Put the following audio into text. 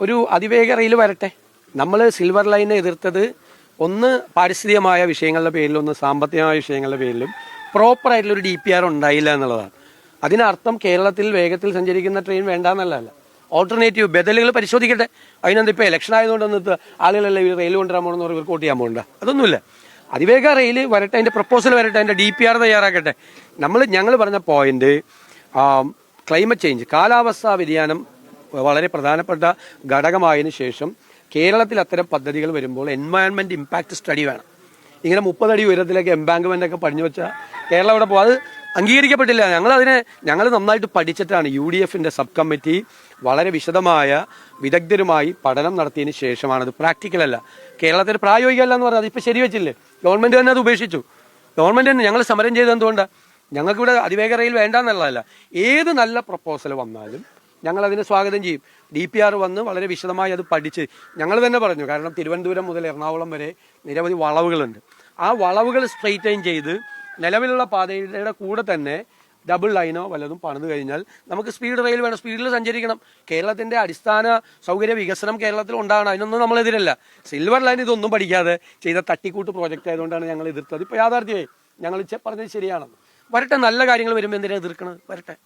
ഒരു അതിവേഗ റെയിൽ വരട്ടെ. നമ്മൾ സിൽവർ ലൈനെ എതിർത്തത് ഒന്ന് പാരിസ്ഥിതികമായ വിഷയങ്ങളുടെ പേരിലും ഒന്ന് സാമ്പത്തികമായ വിഷയങ്ങളുടെ പേരിലും പ്രോപ്പറായിട്ടുള്ളൊരു DPR ഉണ്ടായില്ല എന്നുള്ളതാണ്. അതിനർത്ഥം കേരളത്തിൽ വേഗത്തിൽ സഞ്ചരിക്കുന്ന ട്രെയിൻ വേണ്ടാന്നല്ല. ഓൾട്ടർനേറ്റീവ് ബദലുകൾ പരിശോധിക്കട്ടെ. അതിനെന്ത് ഇപ്പോൾ ഇലക്ഷൻ ആയതുകൊണ്ടൊന്ന് ആളുകളെല്ലാം ഇവർ റെയിൽ കൊണ്ടുവരാൻ പോകണമെന്ന് ഇവർക്ക് വോട്ട് ചെയ്യാൻ പോകണ്ട, അതൊന്നുമില്ല. അതിവേഗ റെയിൽ വരട്ടെ, അതിൻ്റെ പ്രപ്പോസൽ വരട്ടെ, അതിൻ്റെ DPR തയ്യാറാക്കട്ടെ. ഞങ്ങൾ പറഞ്ഞ പോയിന്റ് ക്ലൈമറ്റ് ചേഞ്ച്, കാലാവസ്ഥാ വ്യതിയാനം വളരെ പ്രധാനപ്പെട്ട ഘടകമായതിനു ശേഷം കേരളത്തിൽ അത്തരം പദ്ധതികൾ വരുമ്പോൾ എൻവയൺമെന്റ് ഇമ്പാക്ട് സ്റ്റഡി വേണം. ഇങ്ങനെ 30 അടി ഉയരത്തിലേക്ക് എംബാങ്ക്മെന്റ് ഒക്കെ പണിഞ്ഞു വെച്ചാൽ കേരളം ഇവിടെ പോകും. അത് അംഗീകരിക്കപ്പെട്ടില്ല. ഞങ്ങൾ നന്നായിട്ട് പഠിച്ചിട്ടാണ് UDFന്റെ സബ് കമ്മിറ്റി വളരെ വിശദമായ വിദഗ്ധരുമായി പഠനം നടത്തിയതിന് ശേഷമാണ്. അത് പ്രാക്ടിക്കലല്ല, കേരളത്തിൽ പ്രായോഗികമല്ല എന്ന് പറഞ്ഞാൽ അതിപ്പോൾ ശരിവെച്ചില്ലേ. ഗവൺമെന്റ് തന്നെ അത് ഉപേക്ഷിച്ചു. ഗവൺമെന്റ് തന്നെ ഞങ്ങൾ സമരം ചെയ്ത് എന്തുകൊണ്ടാണ്? ഞങ്ങൾക്കിവിടെ അതിവേഗ റെയിൽ വേണ്ടെന്നുള്ളതല്ല. ഏത് നല്ല പ്രപ്പോസൽ വന്നാലും ഞങ്ങൾ അതിനെ സ്വാഗതം ചെയ്യും. DPR വന്ന് വളരെ വിശദമായി അത് പഠിച്ച് ഞങ്ങൾ തന്നെ പറഞ്ഞു. കാരണം തിരുവനന്തപുരം മുതൽ എറണാകുളം വരെ നിരവധി വളവുകളുണ്ട്. ആ വളവുകൾ സ്ട്രെയിറ്റൈൻ ചെയ്ത് നിലവിലുള്ള പാതയുടെ കൂടെ തന്നെ ഡബിൾ ലൈനോ വല്ലതും പണിത് കഴിഞ്ഞാൽ നമുക്ക് സ്പീഡ് റെയിൽ വേണം, സ്പീഡിൽ സഞ്ചരിക്കണം. കേരളത്തിന്റെ അടിസ്ഥാന സൗകര്യ വികസനം കേരളത്തിൽ ഉണ്ടാകണം. അതിനൊന്നും നമ്മളെതിരല്ല. സിൽവർ ലൈൻ ഇതൊന്നും പഠിക്കാതെ ചെയ്ത തട്ടിക്കൂട്ട് പ്രോജക്റ്റ് ആയതുകൊണ്ടാണ് ഞങ്ങൾ എതിർത്തത്. ഇപ്പോൾ യാഥാർത്ഥ്യമായി ഞങ്ങൾ പറഞ്ഞത് ശരിയാണെന്ന്. വരട്ടെ, നല്ല കാര്യങ്ങൾ വരുമ്പോൾ എന്തിനാണ് എതിർക്കണത്? വരട്ടെ.